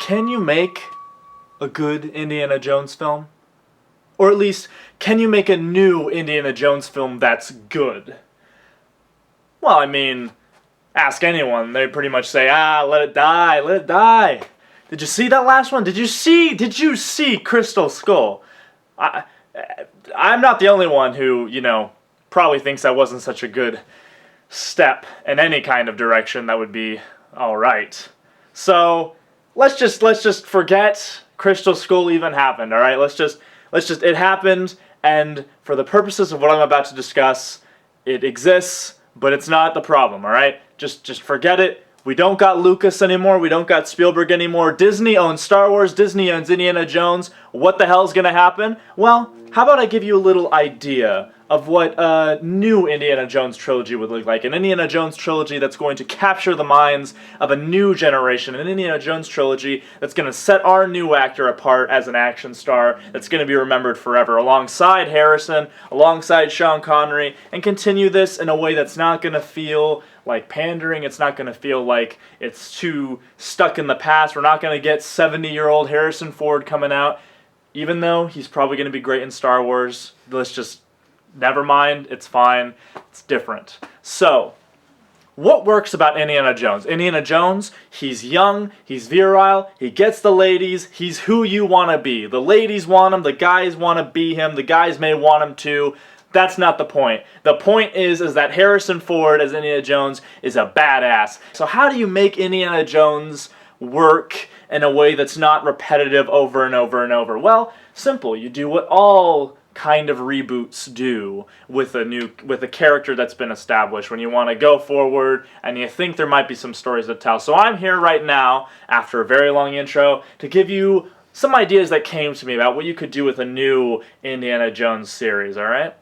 can you make a good Indiana Jones film? Or at least, can you make a new Indiana Jones film that's good? Well, I mean, ask anyone. They pretty much say, let it die, let it die. Did you see that last one? Did you see Crystal Skull? I'm not the only one who, probably thinks that wasn't such a good step in any kind of direction that would be alright. So, let's just forget Crystal Skull even happened, alright? It happened, and for the purposes of what I'm about to discuss, it exists, but it's not the problem, alright? Just forget it. We don't got Lucas anymore, we don't got Spielberg anymore. Disney owns Star Wars, Disney owns Indiana Jones. What the hell's gonna happen? Well, how about I give you a little idea of what a new Indiana Jones trilogy would look like. An Indiana Jones trilogy that's going to capture the minds of a new generation. An Indiana Jones trilogy that's going to set our new actor apart as an action star that's going to be remembered forever, alongside Harrison, alongside Sean Connery, and continue this in a way that's not going to feel like pandering. It's not going to feel like it's too stuck in the past. We're not going to get 70-year-old Harrison Ford coming out, even though he's probably going to be great in Star Wars. Let's just never mind, it's fine, it's different. So, what works about Indiana Jones? Indiana Jones, he's young, he's virile, he gets the ladies, he's who you want to be. The ladies want him, the guys want to be him, the guys may want him too. That's not the point. The point is that Harrison Ford as Indiana Jones is a badass. So how do you make Indiana Jones work in a way that's not repetitive over and over and over? Well, simple. You do what all kind of reboots do with a character that's been established, when you want to go forward and you think there might be some stories to tell. So I'm here right now, after a very long intro, to give you some ideas that came to me about what you could do with a new Indiana Jones series, alright?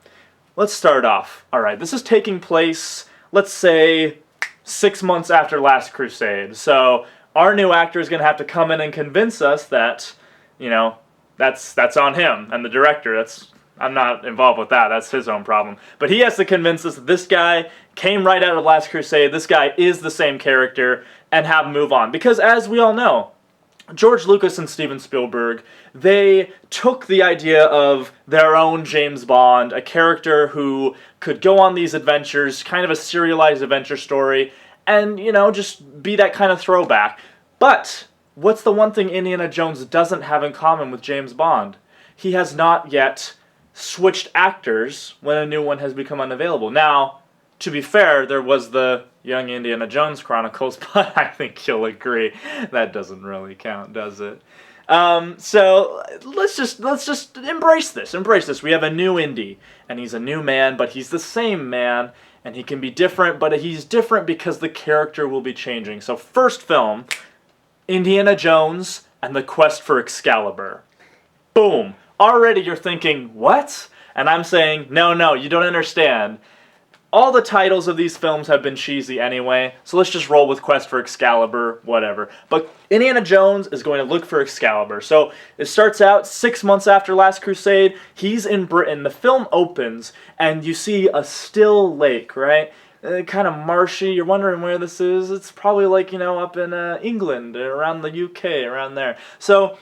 Let's start off. Alright, this is taking place, let's say, 6 months after Last Crusade. So our new actor is going to have to come in and convince us that, that's on him and the director. I'm not involved with that. That's his own problem. But he has to convince us that this guy came right out of Last Crusade, this guy is the same character, and have him move on. Because as we all know, George Lucas and Steven Spielberg, they took the idea of their own James Bond, a character who could go on these adventures, kind of a serialized adventure story, and, just be that kind of throwback. But what's the one thing Indiana Jones doesn't have in common with James Bond? He has not yet switched actors when a new one has become unavailable. Now, to be fair, there was the Young Indiana Jones Chronicles, but I think you'll agree that doesn't really count, does it? So let's just embrace this. Embrace this. We have a new Indy, and he's a new man, but he's the same man, and he can be different, but he's different because the character will be changing. So first film, Indiana Jones and the Quest for Excalibur. Boom. Already you're thinking, what? And I'm saying, no, you don't understand. All the titles of these films have been cheesy anyway, so let's just roll with Quest for Excalibur, whatever. But Indiana Jones is going to look for Excalibur. So it starts out 6 months after Last Crusade. He's in Britain. The film opens, and you see a still lake, right? Kind of marshy. You're wondering where this is. It's probably like, up in England, around the UK, around there. So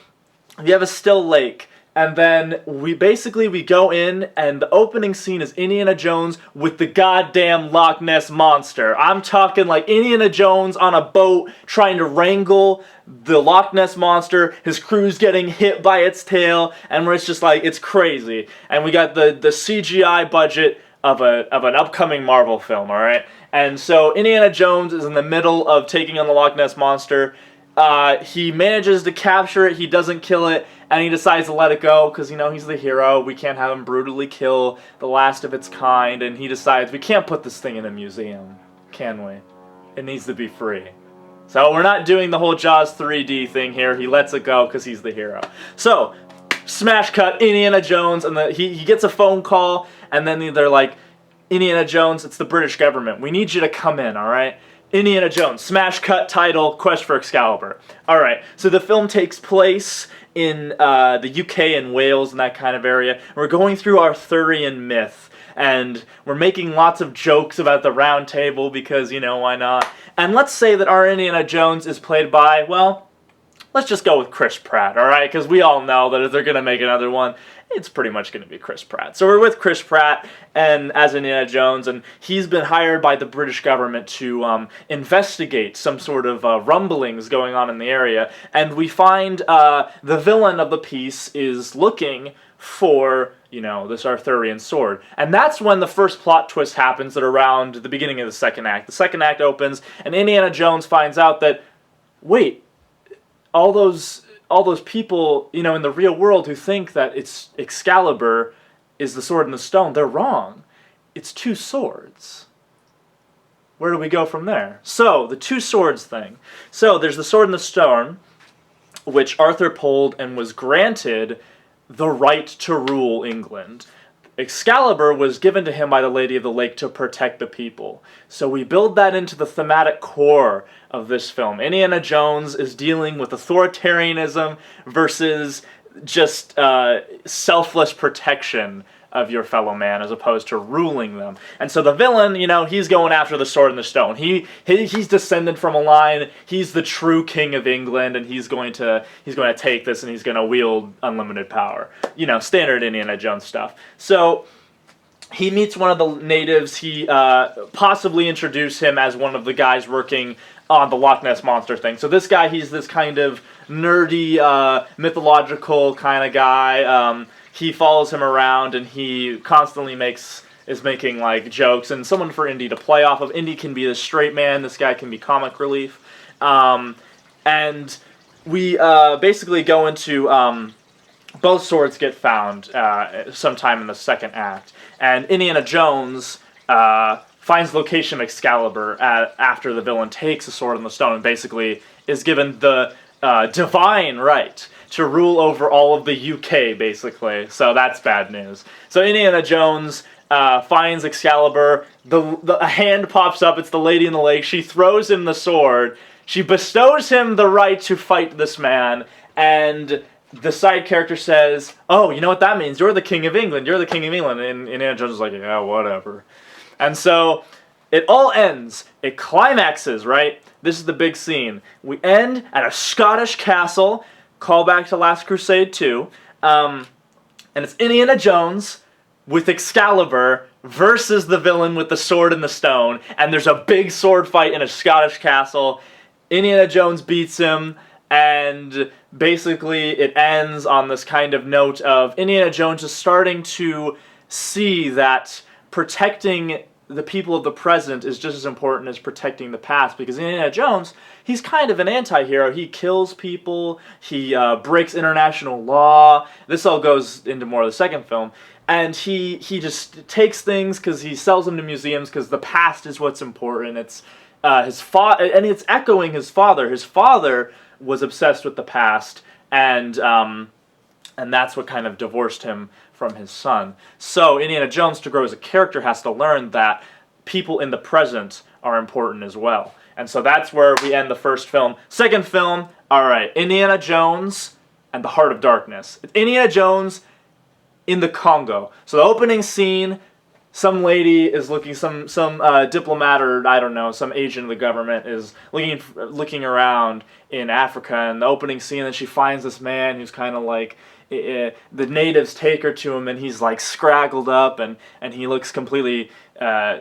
you have a still lake. And then we go in, and the opening scene is Indiana Jones with the goddamn Loch Ness Monster. I'm talking like Indiana Jones on a boat trying to wrangle the Loch Ness Monster, his crew's getting hit by its tail, and where it's just like, it's crazy. And we got the CGI budget of an upcoming Marvel film, alright? And so Indiana Jones is in the middle of taking on the Loch Ness Monster. He manages to capture it, he doesn't kill it, and he decides to let it go, because, he's the hero, we can't have him brutally kill the last of its kind, and he decides, we can't put this thing in a museum, can we? It needs to be free. So we're not doing the whole Jaws 3D thing here, he lets it go because he's the hero. So, smash cut, Indiana Jones, and he gets a phone call, and then they're like, Indiana Jones, it's the British government, we need you to come in, alright? Indiana Jones, smash cut title, Quest for Excalibur. Alright, so the film takes place in the UK and Wales and that kind of area. We're going through Arthurian myth, and we're making lots of jokes about the Round Table because, why not? And let's say that our Indiana Jones is played by, well, let's just go with Chris Pratt, alright? Because we all know that if they're going to make another one, it's pretty much going to be Chris Pratt. So we're with Chris Pratt and as Indiana Jones, and he's been hired by the British government to investigate some sort of rumblings going on in the area, and we find the villain of the piece is looking for, you know, this Arthurian sword. And that's when the first plot twist happens at around the beginning of the second act. The second act opens, and Indiana Jones finds out that, wait, all those people, you know, in the real world who think that it's Excalibur is the sword in the stone, they're wrong. It's two swords. Where do we go from there? So, the two swords thing. So, there's the sword in the stone, which Arthur pulled and was granted the right to rule England. Excalibur was given to him by the Lady of the Lake to protect the people. So we build that into the thematic core of this film. Indiana Jones is dealing with authoritarianism versus just selfless protection of your fellow man as opposed to ruling them. And so the villain, you know, he's going after the sword and the stone. He's descended from a line. He's the true king of England, and he's going to take this and he's going to wield unlimited power. You know, standard Indiana Jones stuff. So he meets one of the natives. He possibly introduced him as one of the guys working on the Loch Ness Monster thing. So this guy, he's this kind of nerdy, mythological kind of guy. He follows him around, and he constantly is making like jokes, and someone for Indy to play off of. Indy can be the straight man. This guy can be comic relief, and we basically go into both swords get found sometime in the second act, and Indiana Jones finds the location of Excalibur after the villain takes the sword and the stone, and basically is given the divine right to rule over all of the UK, basically. So that's bad news. So Indiana Jones finds Excalibur. A hand pops up. It's the Lady in the Lake. She throws him the sword. She bestows him the right to fight this man. And the side character says, "Oh, you know what that means? You're the King of England. You're the King of England." And Indiana Jones is like, "Yeah, whatever." And so it all ends. It climaxes, right? This is the big scene. We end at a Scottish castle. Call back to Last Crusade 2. And it's Indiana Jones with Excalibur versus the villain with the sword and the stone. And there's a big sword fight in a Scottish castle. Indiana Jones beats him. And basically it ends on this kind of note of Indiana Jones is starting to see that protecting the people of the present is just as important as protecting the past, because Indiana Jones, he's kind of an anti-hero. He kills people, he breaks international law. This all goes into more of the second film. And he just takes things because he sells them to museums because the past is what's important. It's his father, and it's echoing his father. His father was obsessed with the past, and that's what kind of divorced him from his son. So Indiana Jones, to grow as a character, has to learn that people in the present are important as well. And so that's where we end the first film. Second film, alright, Indiana Jones and the Heart of Darkness. It's Indiana Jones in the Congo. So the opening scene, some lady is looking, some diplomat or, I don't know, some agent of the government is looking around in Africa, and the opening scene, and she finds this man who's kind of like, the natives take her to him, and he's like scraggled up, and he looks completely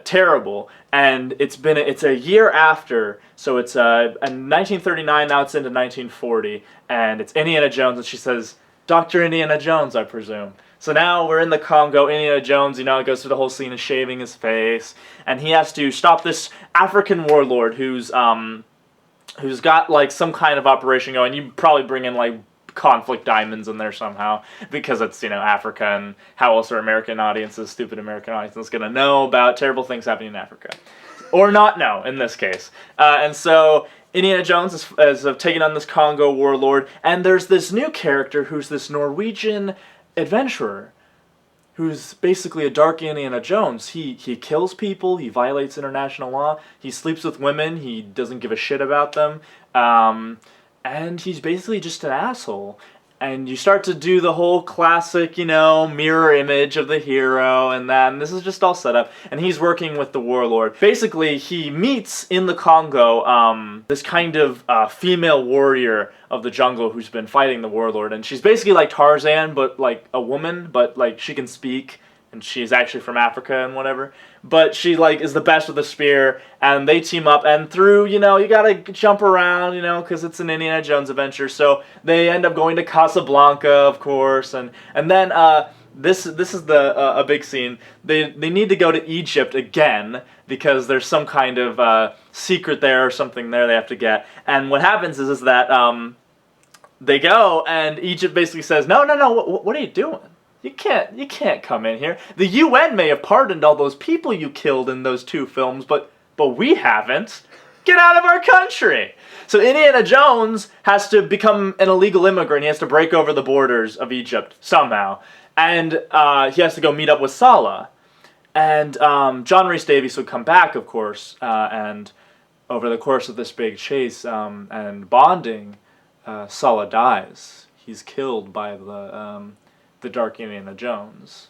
terrible. And it's a year after, so it's in 1939, now it's into 1940, and it's Indiana Jones, and she says, "Dr. Indiana Jones, I presume." So now we're in the Congo. Indiana Jones, goes through the whole scene of shaving his face, and he has to stop this African warlord who's got like some kind of operation going. You probably bring in like conflict diamonds in there somehow, because it's, Africa, and how else are American audiences, stupid American audiences, going to know about terrible things happening in Africa? Or not know, in this case. And so Indiana Jones has taken on this Congo warlord, and there's this new character who's this Norwegian adventurer, who's basically a dark Indiana Jones. He kills people, he violates international law, he sleeps with women, he doesn't give a shit about them, and he's basically just an asshole. And you start to do the whole classic, mirror image of the hero and that, and this is just all set up. And he's working with the warlord. Basically, he meets in the Congo this kind of female warrior of the jungle who's been fighting the warlord. And she's basically like Tarzan, but like a woman, but like she can speak. And she's actually from Africa and whatever. But she, like, is the best with a spear. And they team up. And through, you gotta jump around, because it's an Indiana Jones adventure. So they end up going to Casablanca, of course. And then this is a big scene. They need to go to Egypt again. Because there's some kind of secret there or something there they have to get. And what happens is that they go. And Egypt basically says, no, what are you doing? You can't come in here. The UN may have pardoned all those people you killed in those 2 films, but we haven't. Get out of our country. So Indiana Jones has to become an illegal immigrant. He has to break over the borders of Egypt somehow. And he has to go meet up with Sallah. And John Rhys Davies would come back, of course, and over the course of this big chase and bonding, Sallah dies. He's killed by the Dark Indiana Jones.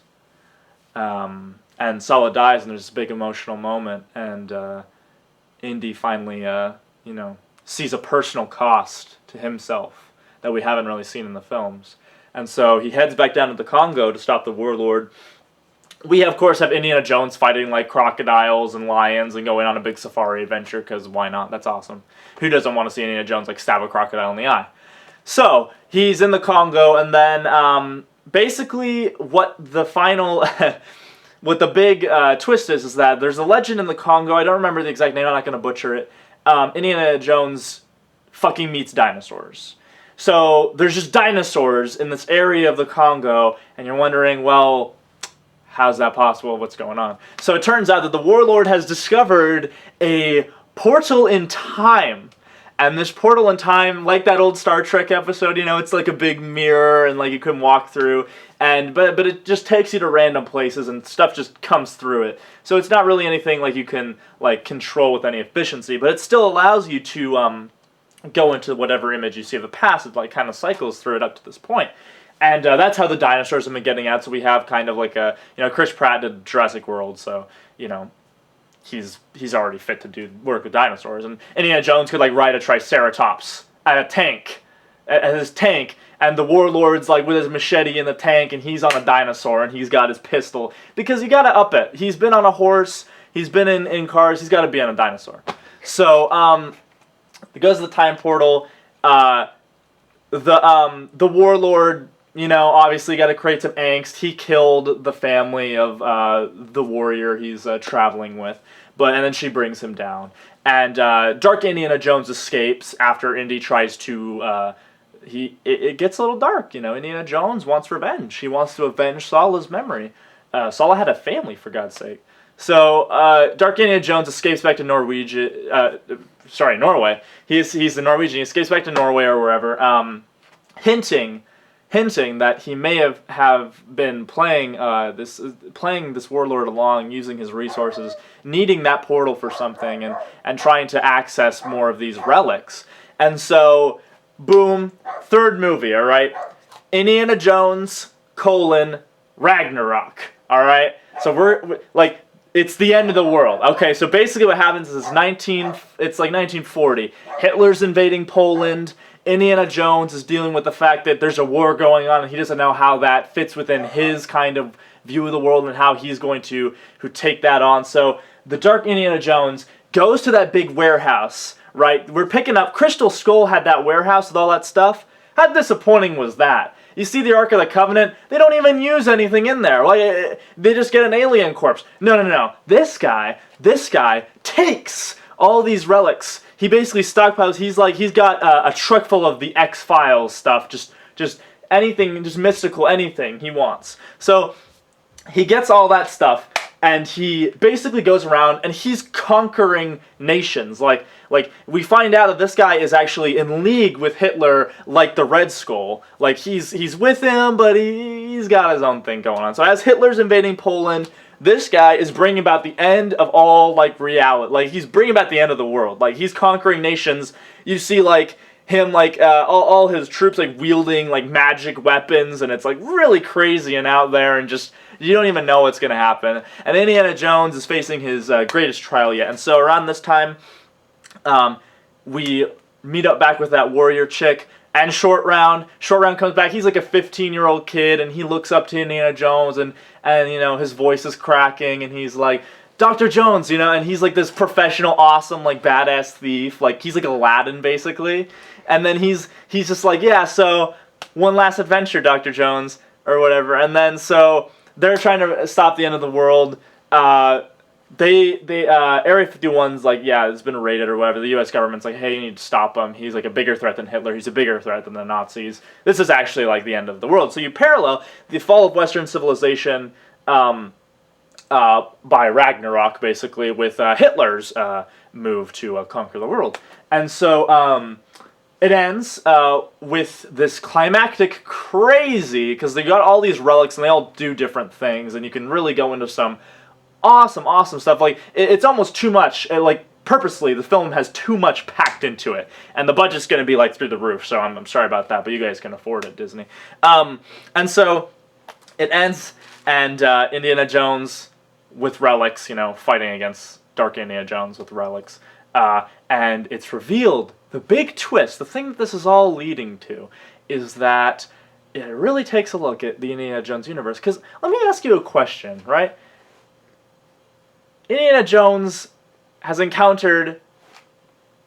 And Sallah dies, and there's this big emotional moment, and Indy finally, sees a personal cost to himself that we haven't really seen in the films. And so he heads back down to the Congo to stop the warlord. We, of course, have Indiana Jones fighting, like, crocodiles and lions and going on a big safari adventure, because why not? That's awesome. Who doesn't want to see Indiana Jones, like, stab a crocodile in the eye? So, he's in the Congo, and then, basically, what the final, what the big twist is that there's a legend in the Congo. I don't remember the exact name. I'm not going to butcher it. Indiana Jones fucking meets dinosaurs. So there's just dinosaurs in this area of the Congo, and you're wondering, well, how's that possible? What's going on? So it turns out that the warlord has discovered a portal in time. And this portal in time, like that old Star Trek episode, it's like a big mirror and like you can walk through. But it just takes you to random places and stuff just comes through it. So it's not really anything like you can like control with any efficiency, but it still allows you to go into whatever image you see of the past. It like kind of cycles through it up to this point. And that's how the dinosaurs have been getting out. So we have kind of like a, Chris Pratt did Jurassic World, so, he's already fit to do work with dinosaurs. And Indiana Jones could like ride a Triceratops at his tank, and the warlord's like with his machete in the tank, and he's on a dinosaur, and he's got his pistol. Because you gotta up it. He's been on a horse, he's been in cars, he's gotta be on a dinosaur. So, it goes to the time portal. The warlord, obviously got to create some angst. He killed the family of the warrior he's traveling with, and then she brings him down. And Dark Indiana Jones escapes after Indy tries to. It gets a little dark, Indiana Jones wants revenge. He wants to avenge Sallah's memory. Sallah had a family, for God's sake. So Dark Indiana Jones escapes back to Norway. He's the Norwegian. He escapes back to Norway or wherever, hinting that he may have been playing this warlord along, using his resources, needing that portal for something, and trying to access more of these relics. And so, boom, third movie, all right? Indiana Jones, Ragnarok, all right? So we're like, it's the end of the world. Okay, so basically what happens is it's like 1940. Hitler's invading Poland. Indiana Jones is dealing with the fact that there's a war going on, and he doesn't know how that fits within his kind of view of the world and how he's going to take that on. So the Dark Indiana Jones goes to that big warehouse, right? We're picking up, Crystal Skull had that warehouse with all that stuff. How disappointing was that? You see the Ark of the Covenant, they don't even use anything in there. Like, they just get an alien corpse. No. This guy takes all these relics. He basically stockpiles. He's got a truck full of the X-Files stuff. Just anything, just mystical, anything he wants. So he gets all that stuff, and he basically goes around and he's conquering nations. Like we find out that this guy is actually in league with Hitler, like the Red Skull. Like he's with him, but he's got his own thing going on. So as Hitler's invading Poland, this guy is bringing about the end of all, like, reality. Like, he's bringing about the end of the world. Like, he's conquering nations. You see, like, him like all his troops like wielding like magic weapons, and it's like really crazy and out there, and just you don't even know what's gonna happen. And Indiana Jones is facing his greatest trial yet, and so around this time, we meet up back with that warrior chick. And Short Round comes back. He's like a 15-year-old kid, and he looks up to Indiana Jones, and you know, his voice is cracking, and he's like, Dr. Jones, you know, and he's like this professional, awesome, like badass thief. Like he's like Aladdin basically. And then he's just like, yeah, so one last adventure, Dr. Jones, or whatever. And then so they're trying to stop the end of the world. Area 51's like, yeah, it's been raided or whatever. The U.S. government's like, hey, you need to stop him. He's like a bigger threat than Hitler. He's a bigger threat than the Nazis. This is actually like the end of the world. So you parallel the fall of Western civilization by Ragnarok, basically, with Hitler's move to conquer the world. And so it ends with this climactic crazy, because they got all these relics and they all do different things, and you can really go into some awesome stuff. Like it's almost too much. Like purposely, the film has too much packed into it, and the budget's going to be like through the roof. So I'm sorry about that, but you guys can afford it, Disney. And so it ends, and Indiana Jones with relics, you know, fighting against Dark Indiana Jones with relics, and it's revealed. The big twist, the thing that this is all leading to, is that it really takes a look at the Indiana Jones universe. Because let me ask you a question, right? Indiana Jones has encountered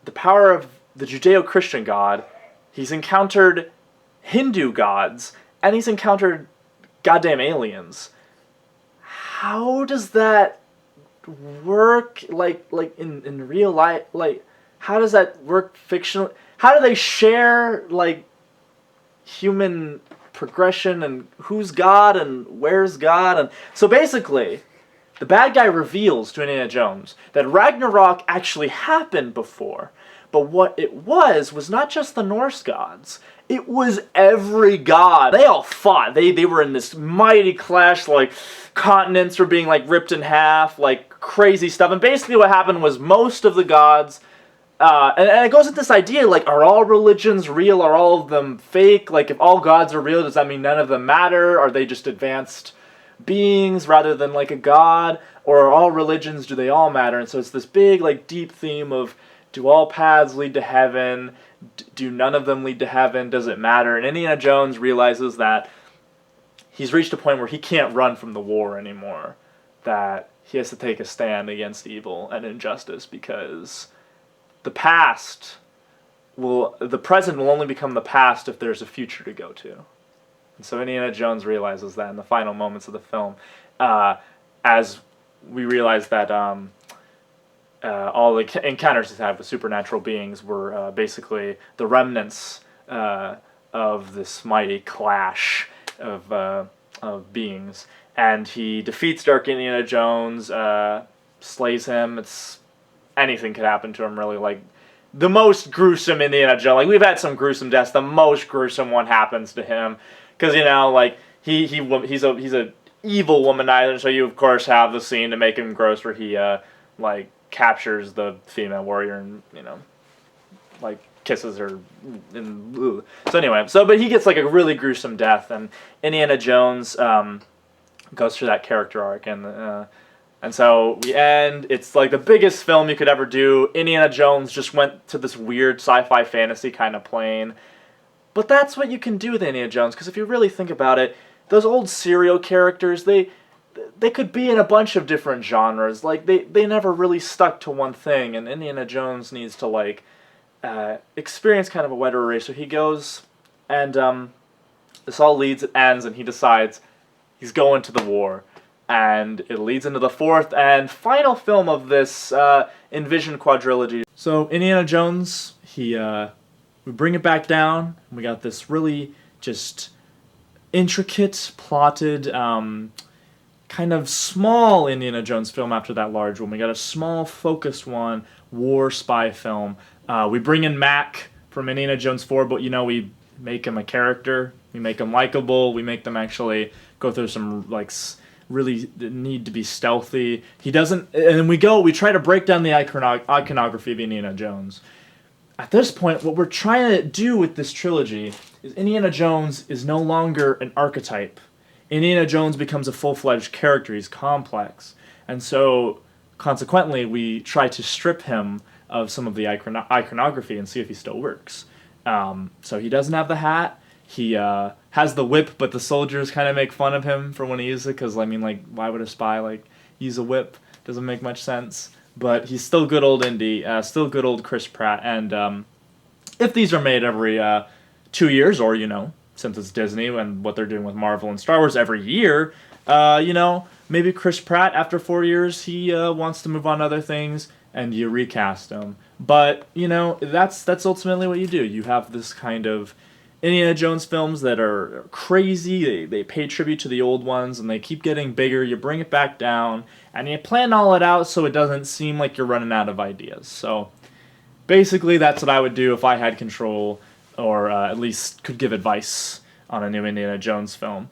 the power of the Judeo-Christian God, he's encountered Hindu gods, and he's encountered goddamn aliens. How does that work, like in real life? Like, how does that work fictional? How do they share, like, human progression, and who's God, and where's God? And so basically, the bad guy reveals to Indiana Jones that Ragnarok actually happened before, but what it was not just the Norse gods. It was every god. They all fought. They were in this mighty clash, like continents were being like ripped in half, like crazy stuff. And basically what happened was most of the gods, and it goes into this idea, like, are all religions real? Are all of them fake? Like, if all gods are real, does that mean none of them matter? Are they just advanced beings rather than like a god? Or are all religions, do they all matter? And so it's this big, like, deep theme of, do all paths lead to heaven? Do none of them lead to heaven? Does it matter? And Indiana Jones realizes that he's reached a point where he can't run from the war anymore, that he has to take a stand against evil and injustice, because the present will only become the past if there's a future to go to. And so Indiana Jones realizes that in the final moments of the film, as we realize that all the encounters he's had with supernatural beings were basically the remnants of this mighty clash of beings. And he defeats Dark Indiana Jones, slays him. Anything could happen to him, really. Like, the most gruesome Indiana Jones. Like, we've had some gruesome deaths. The most gruesome one happens to him. Because, you know, like, he's a evil womanizer, and so you, of course, have the scene to make him gross where he, like, captures the female warrior and, you know, like, kisses her. And, so anyway, but he gets, like, a really gruesome death, and Indiana Jones goes through that character arc, and so we end. It's like the biggest film you could ever do. Indiana Jones just went to this weird sci-fi fantasy kind of plane. But that's what you can do with Indiana Jones, because if you really think about it, those old serial characters, they could be in a bunch of different genres. Like, they never really stuck to one thing, and Indiana Jones needs to, like, experience kind of a wet array. So he goes, and this all ends, and he decides he's going to the war. And it leads into the fourth and final film of this Envision quadrilogy. So Indiana Jones, we bring it back down. We got this really just intricate, plotted, kind of small Indiana Jones film after that large one. We got a small, focused one, war spy film. We bring in Mac from Indiana Jones 4, but, you know, we make him a character. We make him likable. We make them actually go through some, like, really need to be stealthy. He doesn't, and then we try to break down the iconography of Indiana Jones. at this point, what we're trying to do with this trilogy is Indiana Jones is no longer an archetype. Indiana Jones becomes a full-fledged character. He's complex. And so, consequently, we try to strip him of some of the iconography and see if he still works. So he doesn't have the hat. He has the whip, but the soldiers kind of make fun of him for when he uses it, because, I mean, like, why would a spy, like, use a whip? Doesn't make much sense. But he's still good old Indy, still good old Chris Pratt, and if these are made every 2 years, or, you know, since it's Disney and what they're doing with Marvel and Star Wars every year, you know, maybe Chris Pratt, after 4 years, he wants to move on to other things, and you recast him. But, you know, that's ultimately what you do. You have this kind of Indiana Jones films that are crazy. They pay tribute to the old ones, and they keep getting bigger. You bring it back down, and you plan all it out so it doesn't seem like you're running out of ideas. So basically, that's what I would do if I had control, or at least could give advice on a new Indiana Jones film.